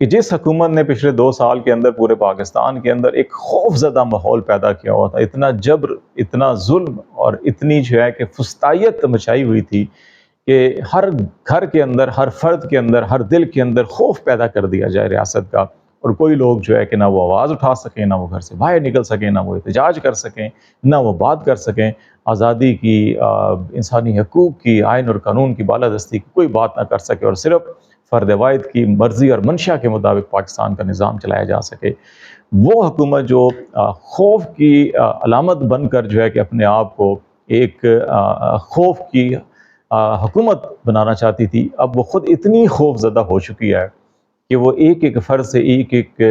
کہ جس حکومت نے پچھلے 2 سال کے اندر پورے پاکستان کے اندر ایک خوف زدہ ماحول پیدا کیا ہوا تھا، اتنا جبر، اتنا ظلم اور اتنی جو ہے کہ فسطائیت مچائی ہوئی تھی کہ ہر گھر کے اندر، ہر فرد کے اندر، ہر دل کے اندر خوف پیدا کر دیا جائے ریاست کا، اور کوئی لوگ جو ہے کہ نہ وہ آواز اٹھا سکیں، نہ وہ گھر سے باہر نکل سکیں، نہ وہ احتجاج کر سکیں، نہ وہ بات کر سکیں آزادی کی، انسانی حقوق کی، آئین اور قانون کی بالادستی کی کوئی بات نہ کر سکے، اور صرف فرد واحد کی مرضی اور منشا کے مطابق پاکستان کا نظام چلایا جا سکے۔ وہ حکومت جو خوف کی علامت بن کر جو ہے کہ اپنے آپ کو ایک خوف کی حکومت بنانا چاہتی تھی، اب وہ خود اتنی خوف زدہ ہو چکی ہے کہ وہ ایک ایک فرد سے، ایک ایک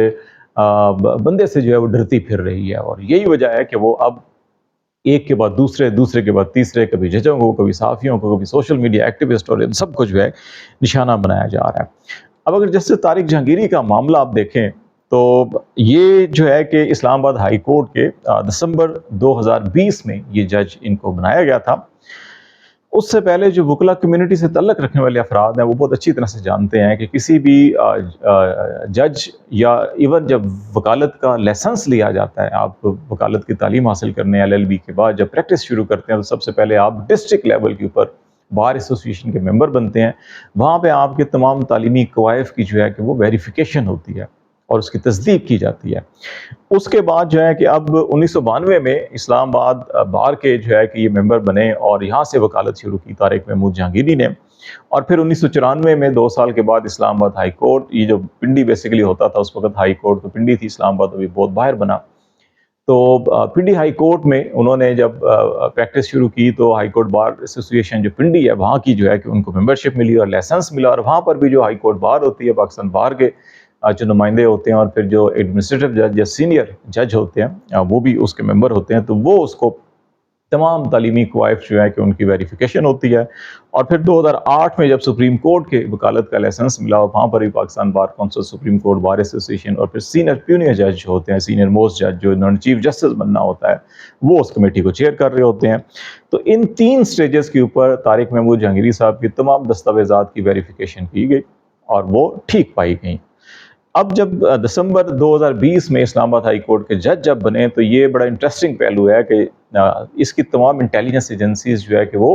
بندے سے جو ہے وہ ڈرتی پھر رہی ہے، اور یہی وجہ ہے کہ وہ اب ایک کے بعد دوسرے، دوسرے کے بعد تیسرے، کبھی ججوں کو، کبھی صحافیوں کو، کبھی سوشل میڈیا ایکٹیوسٹ، اور ان سب کو جو ہے نشانہ بنایا جا رہا ہے۔ اب اگر جسٹس طارق جہانگیری کا معاملہ آپ دیکھیں تو یہ جو ہے کہ اسلام آباد ہائی کورٹ کے دسمبر 2020 میں یہ جج ان کو بنایا گیا تھا۔ اس سے پہلے جو وکلا کمیونٹی سے تعلق رکھنے والے افراد ہیں وہ بہت اچھی طرح سے جانتے ہیں کہ کسی بھی جج یا ایون جب وکالت کا لائسنس لیا جاتا ہے، آپ وکالت کی تعلیم حاصل کرنے LLB کے بعد جب پریکٹس شروع کرتے ہیں تو سب سے پہلے آپ ڈسٹرکٹ لیول کے اوپر بار ایسوسی ایشن کے ممبر بنتے ہیں۔ وہاں پہ آپ کے تمام تعلیمی قوائف کی جو ہے کہ وہ ویریفیکیشن ہوتی ہے اور اس کی تصدیق کی جاتی ہے۔ اس کے بعد جو ہے کہ اب 1992 میں اسلام آباد بار کے جو ہے کہ یہ ممبر بنے اور یہاں سے وکالت شروع کی طارق محمود جہانگیری نے، اور پھر 1994 میں 2 سال کے بعد اسلام آباد ہائی کورٹ، یہ جو پنڈی بیسیکلی ہوتا تھا اس وقت ہائی کورٹ تو پنڈی تھی، اسلام آباد ابھی بہت باہر بنا، تو پنڈی ہائی کورٹ میں انہوں نے جب پریکٹس شروع کی تو ہائی کورٹ بار ایسوسی ایشن جو پنڈی ہے وہاں کی جو ہے کہ ان کو ممبرشپ ملی اور لائسنس ملا، اور وہاں پر بھی جو ہائی کورٹ بار ہوتی ہے پاکستان بار کے جو نمائندے ہوتے ہیں، اور پھر جو ایڈمنسٹریٹو جج یا سینئر جج ہوتے ہیں وہ بھی اس کے ممبر ہوتے ہیں، تو وہ اس کو تمام تعلیمی قوائف جو ہے کہ ان کی ویریفیکیشن ہوتی ہے۔ اور پھر 2008 میں جب سپریم کورٹ کے وکالت کا لائسنس ملا، وہاں پر بھی Pakistan bar council, supreme court bar ایسوسی ایشن، اور پھر سینئر پیونیر جج جو ہوتے ہیں، سینئر موسٹ جج جو انہوں نے چیف جسٹس بننا ہوتا ہے، وہ اس کمیٹی کو چیئر کر رہے ہوتے ہیں۔ تو ان 3 سٹیجز کے اوپر طارق محمود جہانگیری صاحب کی تمام دستاویزات کی ویریفیکیشن کی گئی اور وہ ٹھیک پائی گئیں۔ اب جب دسمبر 2020 میں اسلام آباد ہائی کورٹ کے جج جب بنے تو یہ بڑا انٹرسٹنگ پہلو ہے کہ اس کی تمام انٹیلیجنس ایجنسیز جو ہے کہ وہ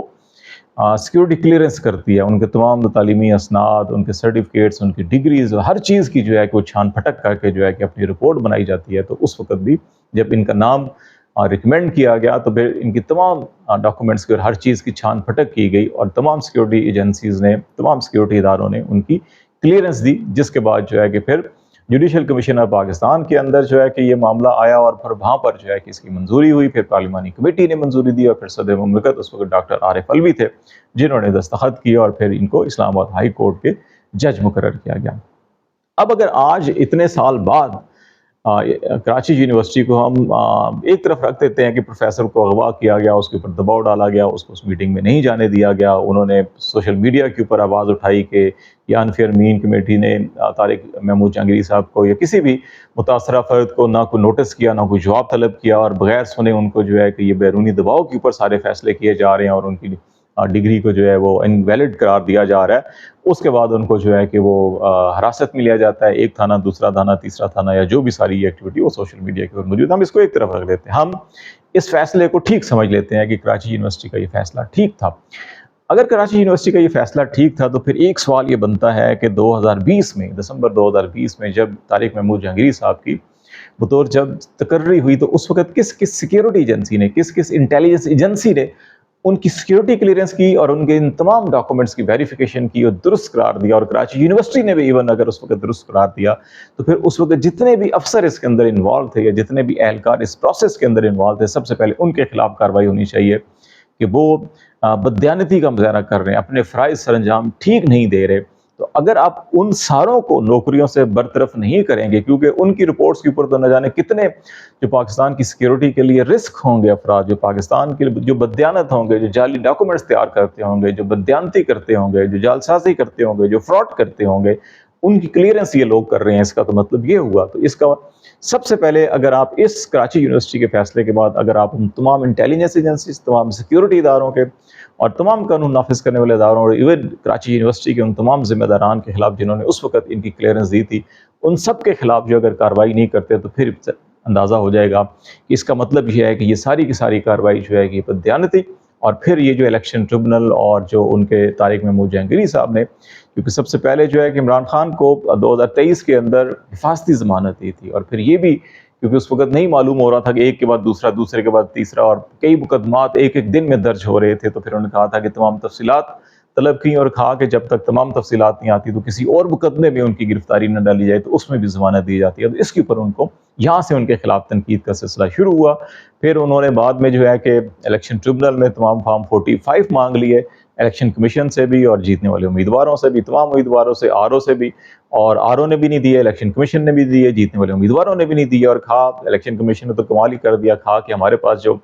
سیکیورٹی کلیئرنس کرتی ہے، ان کے تمام تعلیمی اسناد، ان کے سرٹیفکیٹس، ان کی ڈگریز، ہر چیز کی جو ہے کہ وہ چھان پھٹک کر کے جو ہے کہ اپنی رپورٹ بنائی جاتی ہے۔ تو اس وقت بھی جب ان کا نام ریکمینڈ کیا گیا تو پھر ان کی تمام ڈاکومنٹس کی اور ہر چیز کی چھان پھٹک کی گئی، اور تمام سیکیورٹی ایجنسیز نے، تمام سیکیورٹی اداروں نے ان کی کلیئرنس دی، جس کے بعد جو ہے کہ پھر جوڈیشل کمیشن آف پاکستان کے اندر جو ہے کہ یہ معاملہ آیا، اور پھر وہاں پر جو ہے کہ اس کی منظوری ہوئی، پھر پارلیمانی کمیٹی نے منظوری دی، اور پھر صدر مملکت اس وقت ڈاکٹر عارف علوی تھے جنہوں نے دستخط کیے، اور پھر ان کو اسلام آباد ہائی کورٹ کے جج مقرر کیا گیا۔ اب اگر آج اتنے سال بعد کراچی یونیورسٹی کو ہم ایک طرف رکھ دیتے ہیں کہ پروفیسر کو اغوا کیا گیا، اس کے اوپر دباؤ ڈالا گیا، اس کو اس میٹنگ میں نہیں جانے دیا گیا، انہوں نے سوشل میڈیا کے اوپر آواز اٹھائی کہ یا انفیئر مین کمیٹی نے طارق محمود جہانگیری صاحب کو یا کسی بھی متاثرہ فرد کو نہ کوئی نوٹس کیا، نہ کوئی جواب طلب کیا، اور بغیر سنے ان کو جو ہے کہ یہ بیرونی دباؤ کے اوپر سارے فیصلے کیے جا رہے ہیں، اور ان کی ڈگری کو جو ہے وہ انویلڈ قرار دیا جا رہا ہے۔ اس کے بعد ان کو جو ہے کہ وہ حراست میں لیا جاتا ہے، ایک تھانہ، دوسرا تھانہ، تیسرا تھانہ، یا جو بھی ساری ایکٹیویٹی وہ سوشل میڈیا کے اوپر موجود ہے۔ ہم اس کو ایک طرف رکھ دیتے ہیں، ہم اس فیصلے کو ٹھیک سمجھ لیتے ہیں کہ کراچی یونیورسٹی کا یہ فیصلہ ٹھیک تھا۔ اگر کراچی یونیورسٹی کا یہ فیصلہ ٹھیک تھا تو پھر ایک سوال یہ بنتا ہے کہ 2020 میں، دسمبر 2020 میں جب طارق محمود جہانگیری صاحب کی بطور جب تقرری ہوئی تو اس وقت کس کس سیکیورٹی ایجنسی نے، کس کس انٹیلیجنس ایجنسی نے ان کی سیکیورٹی کلیئرنس کی اور ان کے ان تمام ڈاکومنٹس کی ویریفیکیشن کی اور درست قرار دیا، اور کراچی یونیورسٹی نے بھی ایون اگر اس وقت درست قرار دیا تو پھر اس وقت جتنے بھی افسر اس کے اندر انوالو تھے یا جتنے بھی اہلکار اس پروسیس کے اندر انوالو تھے، سب سے پہلے ان کے خلاف کارروائی ہونی چاہیے کہ وہ بددیانتی کا مظاہرہ کر رہے ہیں، اپنے فرائض سر انجام ٹھیک نہیں دے رہے۔ تو اگر آپ ان ساروں کو نوکریوں سے برطرف نہیں کریں گے، کیونکہ ان کی رپورٹس کے اوپر تو نہ جانے کتنے جو پاکستان کی سیکیورٹی کے لیے رسک ہوں گے افراد، جو پاکستان کے جو بددیانت ہوں گے، جو جعلی ڈاکومنٹس تیار کرتے ہوں گے، جو بددیانتی کرتے ہوں گے، جو جعلسازی کرتے ہوں گے، جو فراڈ کرتے ہوں گے، ان کی کلیئرنس یہ لوگ کر رہے ہیں، اس کا تو مطلب یہ ہوا۔ تو اس کا سب سے پہلے اگر آپ اس کراچی یونیورسٹی کے فیصلے کے بعد اگر آپ تمام انٹیلیجنس ایجنسیز، تمام سیکیورٹی اداروں کے اور تمام قانون نافذ کرنے والے اداروں اور ایون کراچی یونیورسٹی کے ان تمام ذمہ داران کے خلاف جنہوں نے اس وقت ان کی کلیئرنس دی تھی، ان سب کے خلاف جو اگر کارروائی نہیں کرتے تو پھر اندازہ ہو جائے گا کہ اس کا مطلب یہ ہے کہ یہ ساری کی ساری کارروائی جو ہے کہ بددیانتی، اور پھر یہ جو الیکشن ٹریبونل اور جو ان کے طارق محمود جہانگیری صاحب نے، کیونکہ سب سے پہلے جو ہے کہ عمران خان کو 2023 کے اندر حفاظتی ضمانت دی تھی، اور پھر یہ بھی کیونکہ اس وقت نہیں معلوم ہو رہا تھا کہ ایک کے بعد دوسرا، دوسرے کے بعد تیسرا، اور کئی مقدمات ایک ایک دن میں درج ہو رہے تھے، تو پھر انہوں نے کہا تھا کہ تمام تفصیلات طلب کی، اور کہا کہ جب تک تمام تفصیلات نہیں آتی تو کسی اور مقدمے میں ان کی گرفتاری نہ ڈالی جائے تو اس میں بھی ضمانت دی جاتی ہے۔ تو اس کے اوپر ان کو یہاں سے ان کے خلاف تنقید کا سلسلہ شروع ہوا۔ پھر انہوں نے بعد میں جو ہے کہ الیکشن ٹریبونل میں تمام فارم 45 مانگ لیے، الیکشن کمیشن سے بھی اور جیتنے والے امیدواروں سے بھی، تمام امیدواروں سے، آر او سے بھی، اور آر او نے بھی نہیں دیے، الیکشن کمیشن نے بھی دیے، جیتنے والے امیدواروں نے بھی نہیں دیے، اور کہا الیکشن کمیشن نے تو کمال ہی کر دیا، کہا کہ ہمارے پاس جو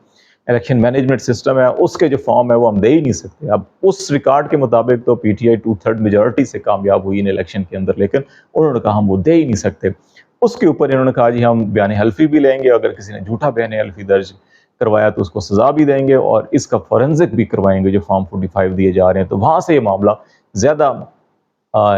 الیکشن مینجمنٹ سسٹم ہے اس کے جو فارم ہے وہ ہم دے ہی نہیں سکتے۔ اب اس ریکارڈ کے مطابق تو پی ٹی آئی 2/3 میجورٹی سے کامیاب ہوئی ان الیکشن کے اندر، لیکن انہوں نے کہا ہم وہ دے ہی نہیں سکتے۔ اس کے اوپر انہوں نے کہا جی ہم بیان حلفی بھی لیں گے، اگر کسی نے جھوٹا بیان حلفی درج کروایا تو اس کو سزا بھی دیں گے، اور اس کا فورنزک بھی کروائیں گے جو فارم 45 دیے جا رہے ہیں۔ تو وہاں سے یہ معاملہ زیادہ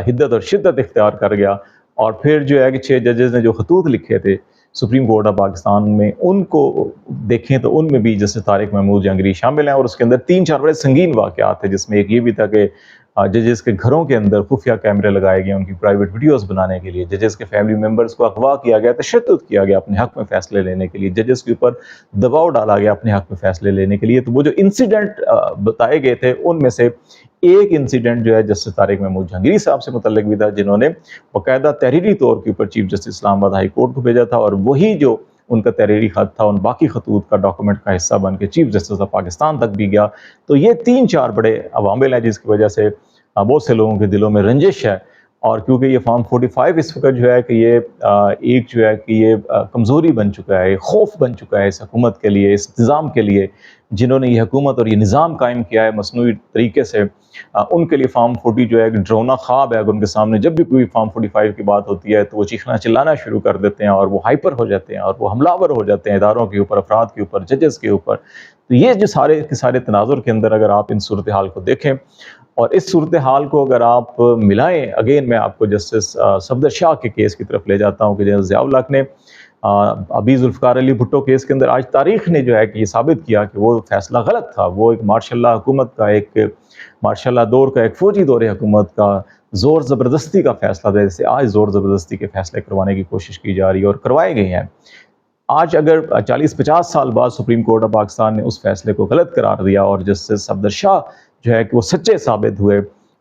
حدت اور شدت اختیار کر گیا، اور پھر جو ہے کہ 6 ججز نے جو خطوط لکھے تھے سپریم کورٹ آف پاکستان میں، ان کو دیکھیں تو ان میں بھی جسٹس طارق محمود جہانگیری شامل ہیں، اور اس کے اندر 3-4 بڑے سنگین واقعات تھے، جس میں ایک یہ بھی تھا کہ ججز کے گھروں کے اندر خفیہ کیمرے لگائے گئے ان کی پرائیویٹ ویڈیوز بنانے کے لیے، ججز کے فیملی ممبرز کو اغوا کیا گیا، تشدد کیا گیا اپنے حق میں فیصلے لینے کے لیے، ججز کے اوپر دباؤ ڈالا گیا اپنے حق میں فیصلے لینے کے لیے۔ تو وہ جو انسیڈنٹ بتائے گئے تھے ان میں سے ایک انسیڈنٹ جو ہے جسٹس طارق محمود جہانگیری صاحب سے متعلق بھی تھا، جنہوں نے باقاعدہ تحریری طور کے اوپر چیف جسٹس اسلام آباد ہائی کورٹ کو بھیجا تھا، اور وہی جو ان کا تحریری خط تھا ان باقی خطوط کا ڈاکومنٹ کا حصہ بن کے چیف جسٹس آف پاکستان تک بھی گیا۔ تو یہ 3-4 بڑے عوامل ہیں جس کی وجہ سے بہت سے لوگوں کے دلوں میں رنجش ہے، اور کیونکہ یہ فارم 45 اس وقت جو ہے کہ یہ ایک جو ہے کہ یہ کمزوری بن چکا ہے، خوف بن چکا ہے اس حکومت کے لیے، اس نظام کے لیے جنہوں نے یہ حکومت اور یہ نظام قائم کیا ہے مصنوعی طریقے سے، ان کے لیے فارم 40 جو ہے ایک ڈرونا خواب ہے۔ اگر ان کے سامنے جب بھی کوئی فارم 45 کی بات ہوتی ہے تو وہ چیخنا چلانا شروع کر دیتے ہیں، اور وہ ہائپر ہو جاتے ہیں، اور وہ حملہ آور ہو جاتے ہیں اداروں کے اوپر، افراد کے اوپر، ججز کے اوپر۔ تو یہ جو سارے کے سارے تناظر کے اندر اگر آپ ان صورتحال کو دیکھیں اور اس صورتحال کو اگر آپ ملائیں، اگین میں آپ کو جسٹس صفدر شاہ کے کیس کی طرف لے جاتا ہوں کہ جنرل ضیاء الحق نے ابھی ذوالفقار علی بھٹو کیس کے اندر آج تاریخ نے جو ہے کہ یہ ثابت کیا کہ وہ فیصلہ غلط تھا، وہ ایک مارشاء اللہ حکومت کا، ایک مارشاء اللہ دور کا، ایک فوجی دور حکومت کا زور زبردستی کا فیصلہ تھا، جیسے آج زور زبردستی کے فیصلے کروانے کی کوشش کی جا رہی ہے اور کروائے گئے ہیں۔ آج اگر 40-50 سال بعد سپریم کورٹ آف پاکستان نے اس فیصلے کو غلط قرار دیا اور جسٹس صفدر شاہ جو ہے کہ وہ سچے ثابت ہوئے،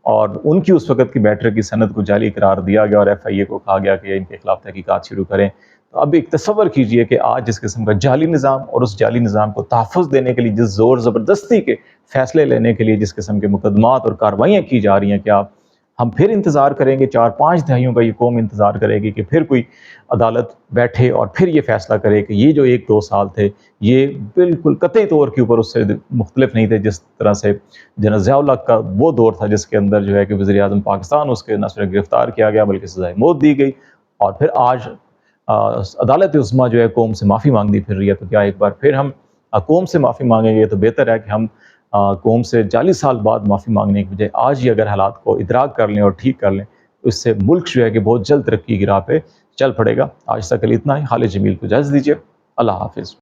اور ان کی اس وقت کی میٹر کی سند کو جعلی قرار دیا گیا اور ایف آئی اے کو کہا گیا کہ ان کے خلاف تحقیقات شروع کریں، تو اب ایک تصور کیجئے کہ آج جس قسم کا جعلی نظام اور اس جعلی نظام کو تحفظ دینے کے لیے جس زور زبردستی کے فیصلے لینے کے لیے جس قسم کے مقدمات اور کارروائیاں کی جا رہی ہیں، کیا ہم پھر انتظار کریں گے؟ 4-5 دہائیوں کا یہ قوم انتظار کرے گی کہ پھر کوئی عدالت بیٹھے اور پھر یہ فیصلہ کرے کہ یہ جو 1-2 سال تھے یہ بالکل قطعی طور کے اوپر اس سے مختلف نہیں تھے، جس طرح سے جنرل ضیاء الحق کا وہ دور تھا جس کے اندر جو ہے کہ وزیر اعظم پاکستان اس کے نہ صرف گرفتار کیا گیا بلکہ سزائے موت دی گئی، اور پھر آج عدالت عظمیٰ جو ہے قوم سے معافی مانگتی پھر رہی ہے۔ تو کیا ایک بار پھر ہم قوم سے معافی مانگیں گے؟ تو بہتر ہے کہ ہم قوم سے 40 سال بعد معافی مانگنے کی بجائے آج ہی اگر حالات کو ادراک کر لیں اور ٹھیک کر لیں تو اس سے ملک جو ہے کہ بہت جلد ترقی کی راہ پہ چل پڑے گا۔ آج تک کے لیے اتنا ہی۔ خالد جمیل کو اجازت دیجیے، اللہ حافظ۔